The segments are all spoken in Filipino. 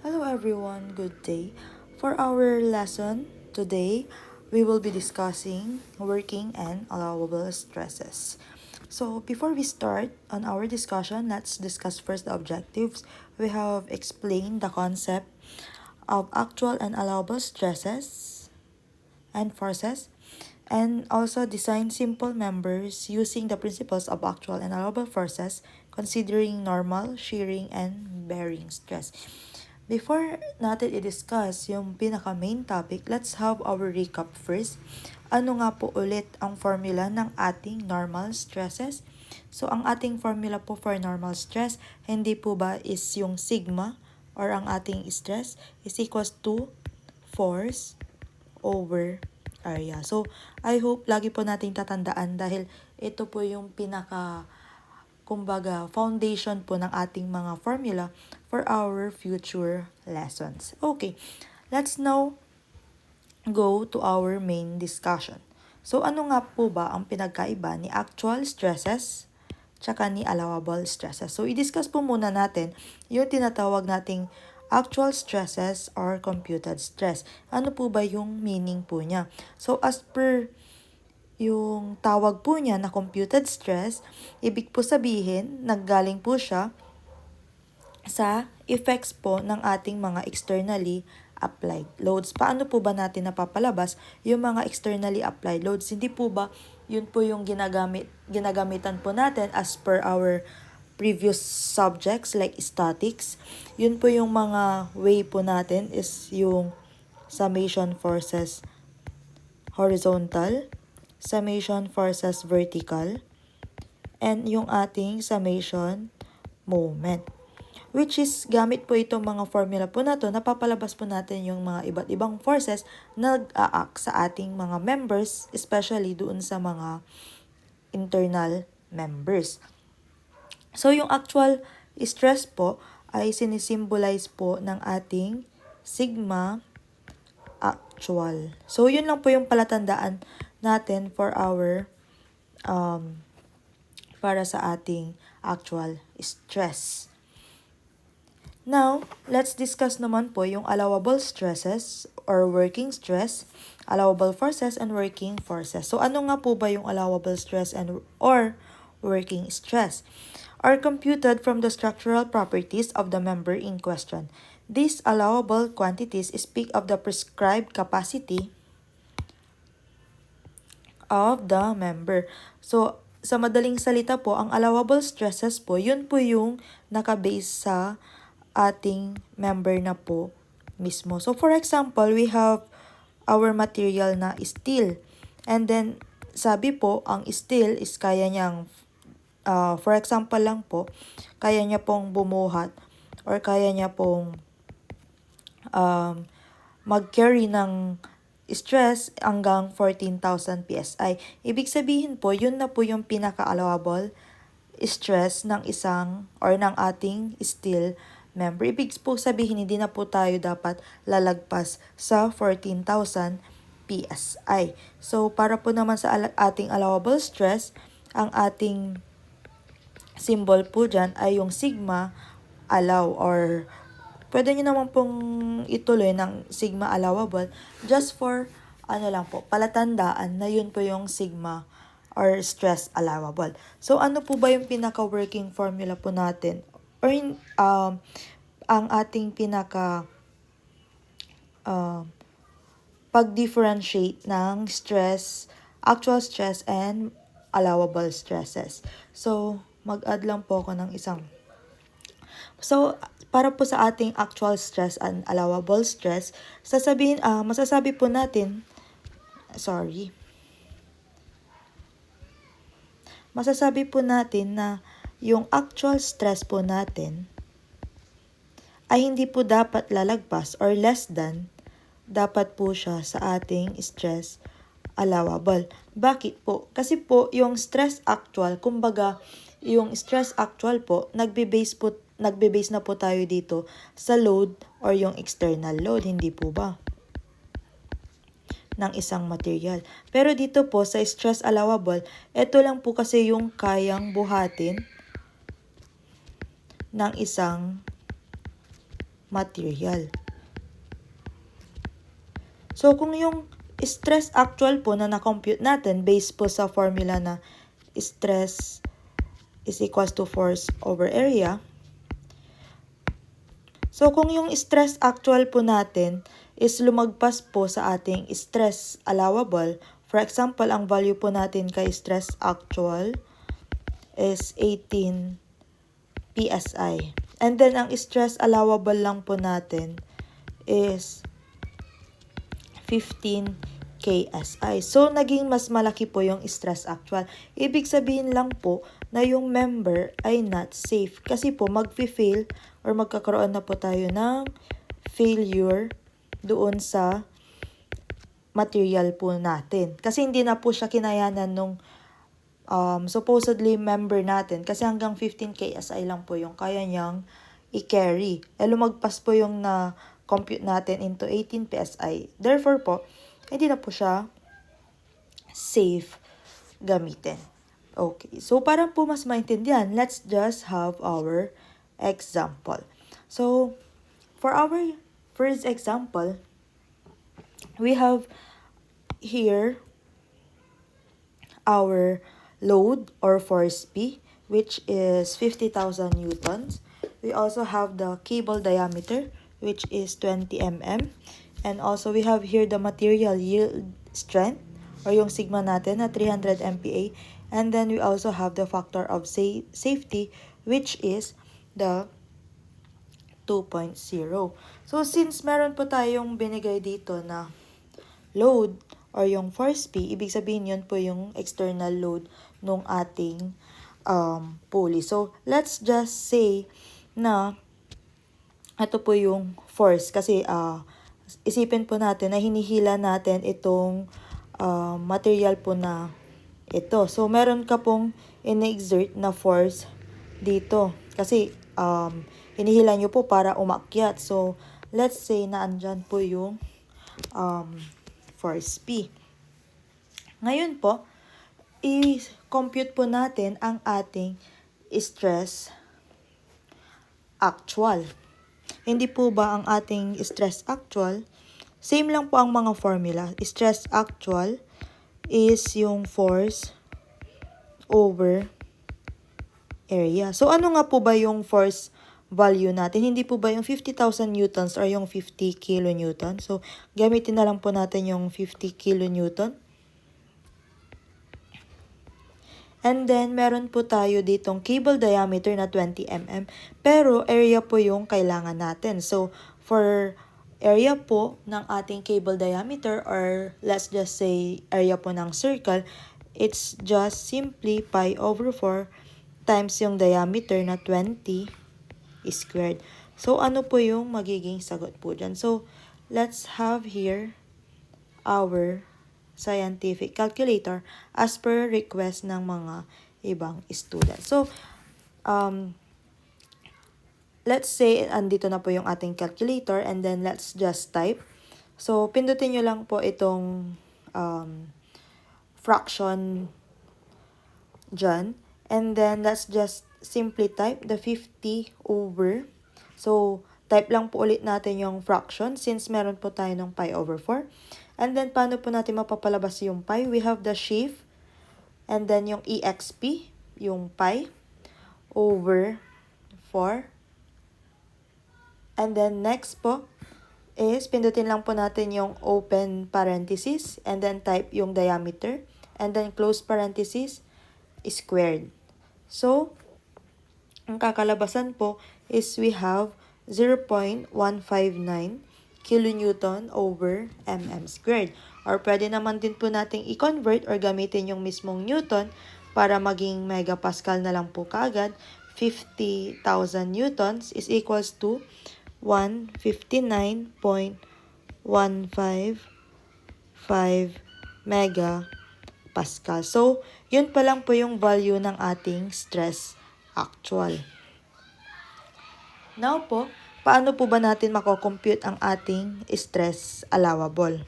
Hello everyone, good day. For our lesson today, we will be discussing working and allowable stresses. So before we start on our discussion, let's discuss first the objectives. We have explained the concept of actual and allowable stresses and forces, and also design simple members using the principles of actual and allowable forces, considering normal, shearing, and bearing stress. Before natin i-discuss yung pinaka-main topic, let's have our recap first. Ano nga po ulit ang formula ng ating normal stresses? So, ang ating formula po for normal stress, hindi po ba is yung sigma or ang ating stress is equals to force over area. So, I hope lagi po nating tatandaan dahil ito po yung kumbaga, foundation po ng ating mga formula for our future lessons. Okay, let's now go to our main discussion. So, ano nga po ba ang pinagkaiba ni actual stresses tsaka ni allowable stresses? So, i-discuss po muna natin yung tinatawag nating actual stresses or computed stress. Ano po ba yung meaning po niya? So, as per yung tawag po niya na computed stress, ibig po sabihin, naggaling po siya sa effects po ng ating mga externally applied loads. Paano po ba natin napapalabas yung mga externally applied loads? Hindi po ba yun po yung ginagamitan po natin as per our previous subjects like statics? Yun po yung mga way po natin is yung summation forces horizontal, summation forces vertical, and yung ating summation moment. Which is, gamit po itong mga formula po na to, napapalabas po natin yung mga iba't ibang forces na nag-a-act sa ating mga members, especially doon sa mga internal members. So, yung actual stress po ay sinisimbolize po ng ating sigma actual. So, yun lang po yung palatandaan natin for our para sa ating actual stress. Now, let's discuss naman po yung allowable stresses or working stress, allowable forces, and working forces. So, ano nga po ba yung allowable stress or working stress? Are computed from the structural properties of the member in question. These allowable quantities speak of the prescribed capacity of the member. So, sa madaling salita po, ang allowable stresses po, yun po yung nakabase sa ating member na po mismo. So, for example, we have our material na steel. And then, sabi po, ang steel is kaya niyang, for example lang po, kaya niya pong bumuhat or kaya niya pong mag-carry ng stress hanggang 14,000 PSI. Ibig sabihin po, yun na po yung pinaka-allowable stress ng isang or ng ating steel member. Ibig po sabihin, hindi na po tayo dapat lalagpas sa 14,000 PSI. So, para po naman sa ating allowable stress, ang ating symbol po dyan ay yung sigma allow or pwede nyo naman pong ituloy ng sigma allowable just for lang po, palatandaan na yun po yung sigma or stress allowable. So, ano po ba yung pinaka-working formula po natin? Or ang ating pinaka pag-differentiate ng stress, actual stress, and allowable stresses. So, mag-add lang po ako ng isang. So, para po sa ating actual stress and allowable stress, masasabi po natin, masasabi po natin na yung actual stress po natin ay hindi po dapat lalagpas or less than dapat po siya sa ating stress allowable. Bakit po? Kasi po yung stress actual, kumbaga yung stress actual po, nagbe-base na po tayo dito sa load or yung external load, hindi po ba? Ng isang material. Pero dito po sa stress allowable, ito lang po kasi yung kayang buhatin ng isang material. So, kung yung stress actual po na na-compute natin based po sa formula na stress is equals to force over area. So, kung yung stress actual po natin is lumagpas po sa ating stress allowable, for example, ang value po natin kay stress actual is 18 PSI. And then, ang stress allowable lang po natin is 15 KSI. So, naging mas malaki po yung stress actual. Ibig sabihin lang po na yung member ay not safe. Kasi po, mag-fail or magkakaroon na po tayo ng failure doon sa material po natin. Kasi hindi na po siya kinayanan nung supposedly member natin. Kasi hanggang 15 KSI lang po yung kaya niyang i-carry. Lumagpas po yung na-compute natin into 18 PSI. Therefore po, hindi na po siya safe gamitin. Okay, so para po mas maintindihan, let's just have our example. So, for our first example, we have here our load or force P, which is 50,000 newtons. We also have the cable diameter, which is 20 mm. And also, we have here the material yield strength, or yung sigma natin na 300 MPa. And then, we also have the factor of safety, which is the 2.0. So, since meron po tayong binigay dito na load, or yung force P, ibig sabihin yun po yung external load nung ating pulley. So, let's just say na ito po yung force. Kasi, isipin po natin na hinihila natin itong material po na ito. So, meron ka pong in-exert na force dito. Kasi, hinihila nyo po para umakyat. So, let's say na andyan po yung force P. Ngayon po, i-compute po natin ang ating stress actual. Hindi po ba ang ating stress actual? Same lang po ang mga formula. Stress actual is yung force over area. So, ano nga po ba yung force value natin? Hindi po ba yung 50,000 newtons or yung 50 kilonewton? So, gamitin na lang po natin yung 50 kilonewton. And then, meron po tayo ditong cable diameter na 20 mm. Pero, area po yung kailangan natin. So, for area po ng ating cable diameter, or let's just say area po ng circle, it's just simply pi over 4 times yung diameter na 20 squared. So, ano po yung magiging sagot po dyan? So, let's have here our scientific calculator as per request ng mga ibang students. So, let's say, andito na po yung ating calculator, and then let's just type. So, pindutin nyo lang po itong fraction dyan. And then, let's just simply type the 50 over. So, type lang po ulit natin yung fraction since meron po tayo ng pi over 4. And then, paano po natin mapapalabas yung pi? We have the sheaf. And then, yung exp, yung pi over 4. And then, next po is, pindutin lang po natin yung open parenthesis. And then, type yung diameter. And then, close parenthesis, squared. So, ang kakalabasan po is we have 0.159 kilonewton over mm squared. Or pwede naman din po nating i-convert or gamitin yung mismong newton para maging megapascal na lang po kaagad. 50,000 newtons is equals to 159.155 megapascal. So, yun pa lang po yung value ng ating stress actual. Now po, paano po ba natin mako-compute ang ating stress allowable?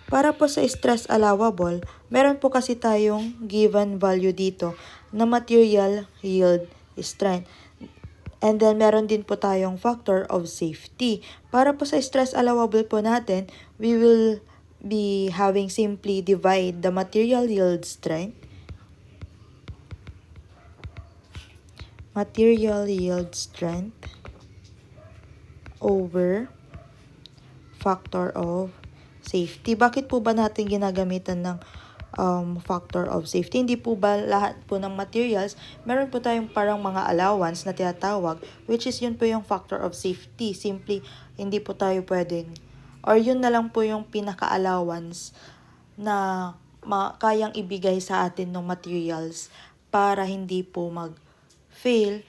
Para po sa stress allowable, meron po kasi tayong given value dito na material yield strength. And then, meron din po tayong factor of safety. Para po sa stress allowable po natin, we will be having simply divide the material yield strength over factor of safety. Bakit po ba natin ginagamitan ng factor of safety? Hindi po ba lahat po ng materials, meron po tayong parang mga allowance na tinatawag, which is yun po yung factor of safety. Simply, hindi po tayo pwedeng, or yun na lang po yung pinaka-allowance na kayang ibigay sa atin ng materials para hindi po mag-fail,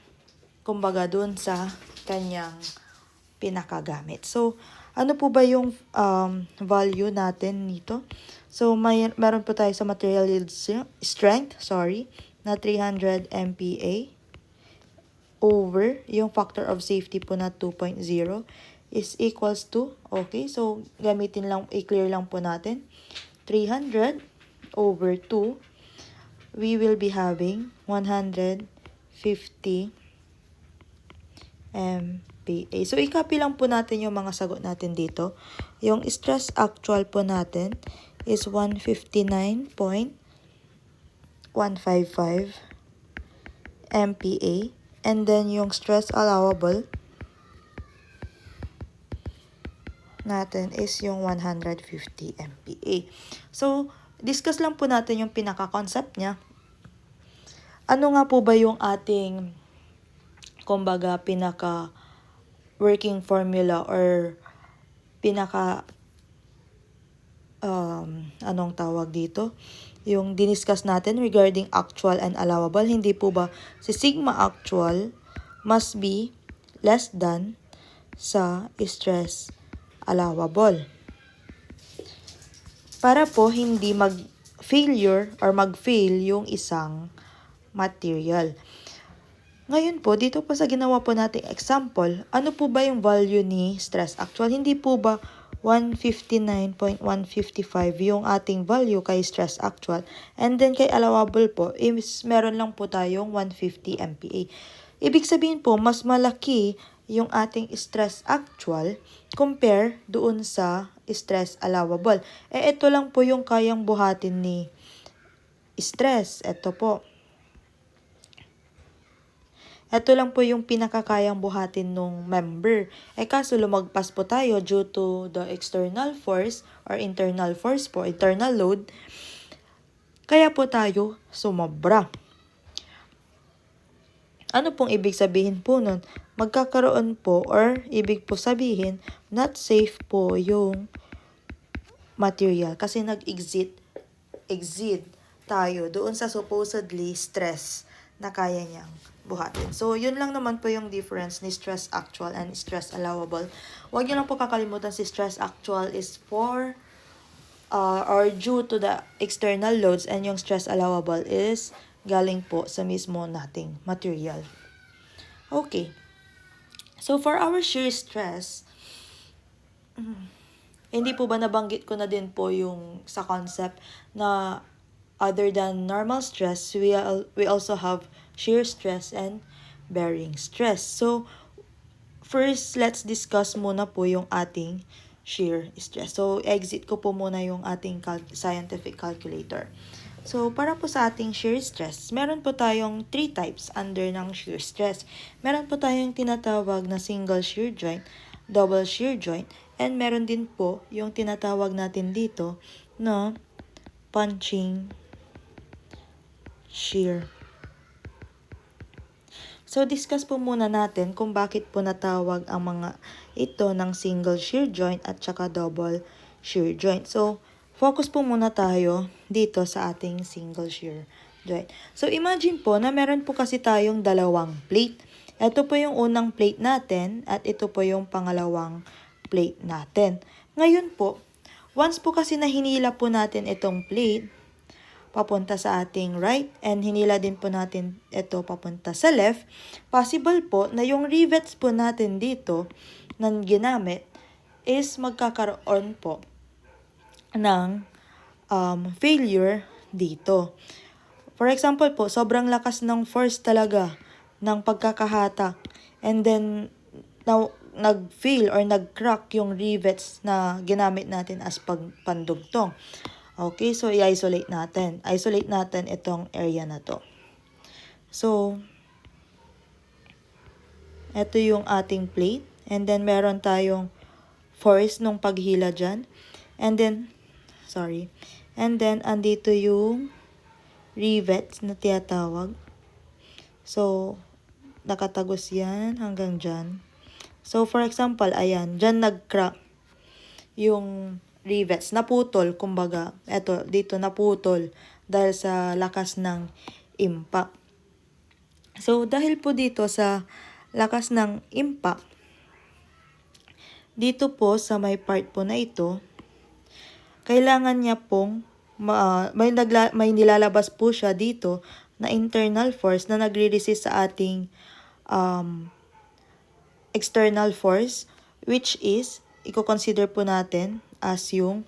kumbaga dun sa kanyang pinakagamit. So, ano po ba yung value natin nito? So, meron po tayo sa material yield strength, na 300 MPa over yung factor of safety po na 2.0 is equals to, okay, so gamitin lang, i-clear lang po natin, 300 over 2, we will be having 150 MPa. So, i-copy lang po natin yung mga sagot natin dito. Yung stress actual po natin is 159.155 MPa. And then, yung stress allowable natin is yung 150 MPa. So, discuss lang po natin yung pinaka-concept niya. Ano nga po ba yung ating, kumbaga, pinaka-working formula or anong tawag dito? Yung diniscuss natin regarding actual and allowable. Hindi po ba si sigma actual must be less than sa stress allowable? Para po hindi mag-failure or mag-fail yung isang material. Ngayon po, dito po sa ginawa po nating example, ano po ba yung value ni stress actual? Hindi po ba 159.155 yung ating value kay stress actual? And then kay allowable po, is meron lang po tayong 150 MPa. Ibig sabihin po, mas malaki yung ating stress actual compare doon sa stress allowable. Ito lang po yung kayang buhatin ni stress. Ito po. Ito lang po yung pinakakayang buhatin nung member. Kaso lumagpas po tayo due to the external force or internal force po, internal load. Kaya po tayo sumobra. Ano pong ibig sabihin po nun? Magkakaroon po or ibig po sabihin, not safe po yung material kasi nag-exceed tayo doon sa supposedly stress na kaya niyang buhatin. So, yun lang naman po yung difference ni stress actual and stress allowable. Huwag niyo lang po kakalimutan si stress actual is for or due to the external loads and yung stress allowable is galing po sa mismo nating material. Okay. So, for our shear stress, hindi po ba nabanggit ko na din po yung sa concept na other than normal stress, we also have shear stress and bearing stress. So, first, let's discuss muna po yung ating shear stress. So, exit ko po muna yung ating scientific calculator. So, para po sa ating shear stress, meron po tayong 3 types under ng shear stress. Meron po tayong tinatawag na single shear joint, double shear joint, and meron din po yung tinatawag natin dito na punching shear. So, discuss po muna natin kung bakit po natawag ang mga ito ng single shear joint at saka double shear joint. So, focus po muna tayo dito sa ating single shear joint. So, imagine po na meron po kasi tayong dalawang plate. Ito po yung unang plate natin at ito po yung pangalawang plate natin. Ngayon po, once po kasi na hinila po natin itong plate, papunta sa ating right and hinila din po natin ito papunta sa left, possible po na yung rivets po natin dito na ginamit is magkakaroon po ng failure dito. For example po, sobrang lakas ng force talaga ng pagkakahatak and then now nag-fail or nag-crack yung rivets na ginamit natin as pandugtong. Okay, so i-isolate natin. Isolate natin itong area na to. So, ito yung ating plate. And then, meron tayong force nung paghila dyan. And then, andito yung rivets na tinatawag. So, nakatagos yan hanggang dyan. So, for example, ayan, dyan nag-crack yung rivets. Naputol, kumbaga. Eto, dito naputol dahil sa lakas ng impact. So, dahil po dito sa lakas ng impact, dito po sa may part po na ito, kailangan niya pong may nilalabas po siya dito na internal force na nagre-resist sa ating external force, which is i-consider po natin as yung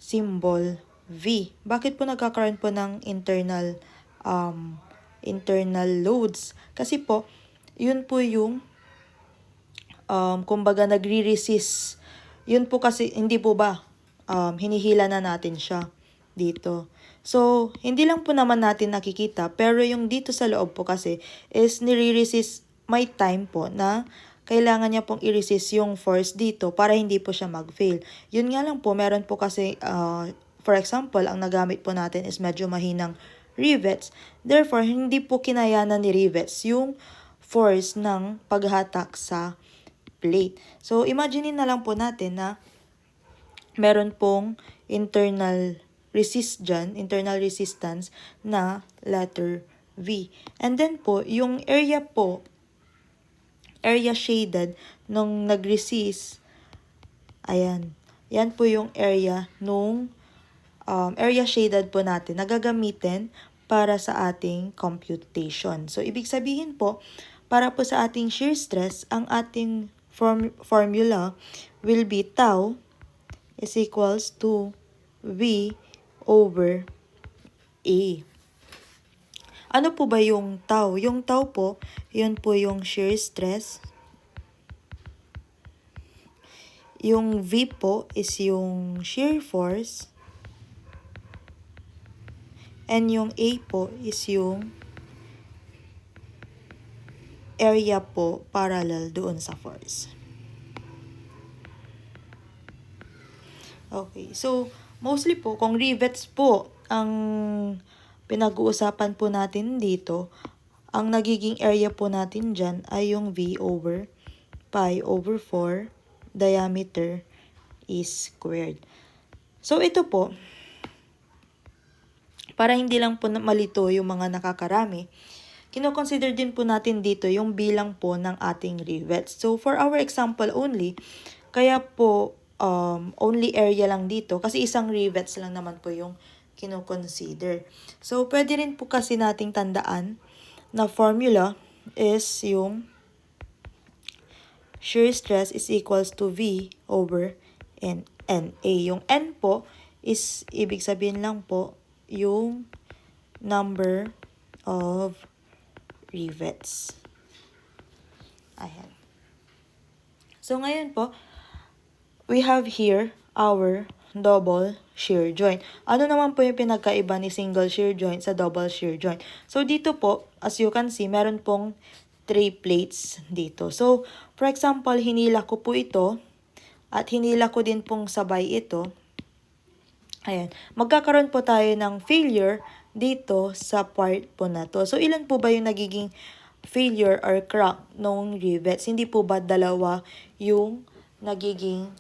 symbol V. Bakit po nagkakaroon po ng internal loads? Kasi po, yun po yung kumbaga nagre-resist. Yun po kasi, hindi po ba, hinihila na natin siya dito. So, hindi lang po naman natin nakikita, pero yung dito sa loob po kasi is nire-resist, may time po na kailangan niya pong i-resist yung force dito para hindi po siya mag-fail. Yun nga lang po, meron po kasi, for example, ang nagamit po natin is medyo mahinang rivets. Therefore, hindi po kinayanan ni rivets yung force ng paghatak sa plate. So, imaginein na lang po natin na meron pong internal internal resistance na letter V. And then po, yung area shaded nung nag-resist, ayan, yan po yung area nung area shaded po natin na gagamitin para sa ating computation. So, ibig sabihin po, para po sa ating shear stress, ang ating formula will be tau is equals to V over A. Ano po ba yung tau? Yung tau po, yun po yung shear stress. Yung V po is yung shear force. And yung A po is yung area po parallel doon sa force. Okay, so mostly po, kung rivets po ang pinag-uusapan po natin dito, ang nagiging area po natin dyan ay yung V over pi over 4, diameter is squared. So ito po, para hindi lang po malito yung mga nakakarami, kino-consider din po natin dito yung bilang po ng ating rivets. So for our example only, kaya po only area lang dito kasi isang rivets lang naman po yung kino-consider. So pwede rin po kasi nating tandaan na formula is yung shear stress is equals to V over NA. Yung N po is ibig sabihin lang po yung number of rivets. Ayan. So ngayon po, we have here our double shear joint. Ano naman po yung pinagkaiba ni single shear joint sa double shear joint? So dito po, as you can see, meron pong 3 plates dito. So, for example, hinila ko po ito at hinila ko din pong sabay ito. Ayan. Magkakaroon po tayo ng failure dito sa part po na to. So, ilan po ba yung nagiging failure or crack ng rivets? Hindi po ba dalawa yung nagiging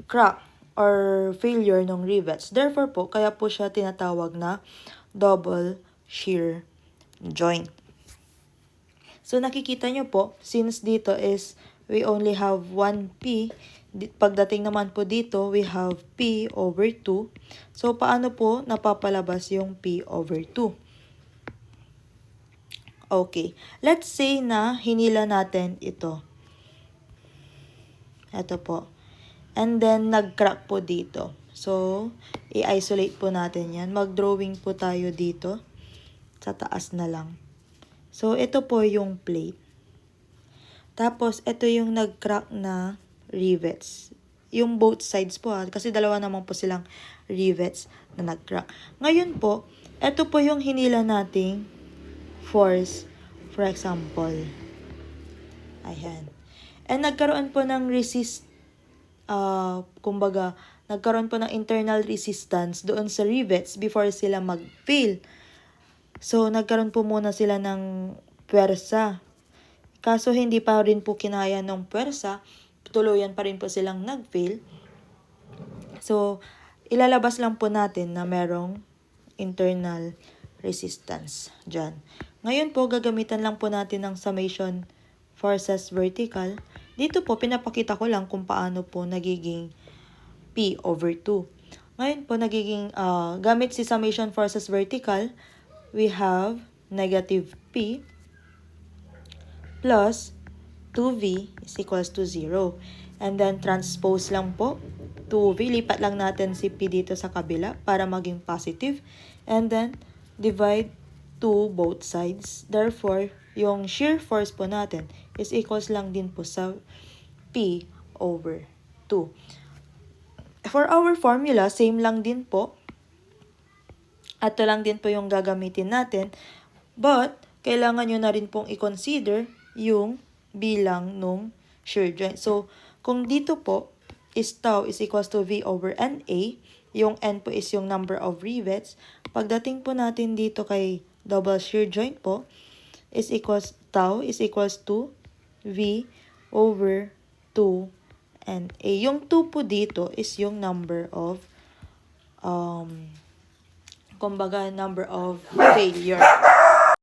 crack or failure ng rivets? Therefore po, kaya po siya tinatawag na double shear joint. So, nakikita nyo po, since dito is we only have 1P, pagdating naman po dito, we have P over 2. So, paano po napapalabas yung P over 2? Okay. Let's say na hinila natin ito. Ito po. And then, nag-crack po dito. So, i-isolate po natin yan. Mag-drawing po tayo dito. Sa taas na lang. So, ito po yung plate. Tapos, ito yung nag-crack na rivets. Yung both sides po kasi dalawa naman po silang rivets na nag-crack. Ngayon po, ito po yung hinila nating force, for example. Ayan. And nagkaroon po ng nagkaroon po ng internal resistance doon sa rivets before sila mag-fail. So, nagkaroon po muna sila ng pwersa. Kaso, hindi pa rin po kinaya ng pwersa. Tuluyan pa rin po silang nag-fail. So, ilalabas lang po natin na merong internal resistance dyan. Ngayon po, gagamitan lang po natin ng summation forces vertical. Dito po, pinapakita ko lang kung paano po nagiging P over 2. Ngayon po, gamit si summation forces vertical, we have negative P plus 2V is equals to 0. And then, transpose lang po. 2V, lipat lang natin si P dito sa kabila para maging positive. And then, divide to both sides. Therefore, yung shear force po natin is equals lang din po sa P over 2. For our formula, same lang din po. Ito lang din po yung gagamitin natin. But, kailangan nyo na rin pong i-consider yung bilang nung shear joint. So, kung dito po, is tau is equals to V over NA, yung N po is yung number of rivets. Pagdating po natin dito kay double shear joint po, tau is equals to V over 2 NA. Yung 2 po dito is yung number of, number of failure.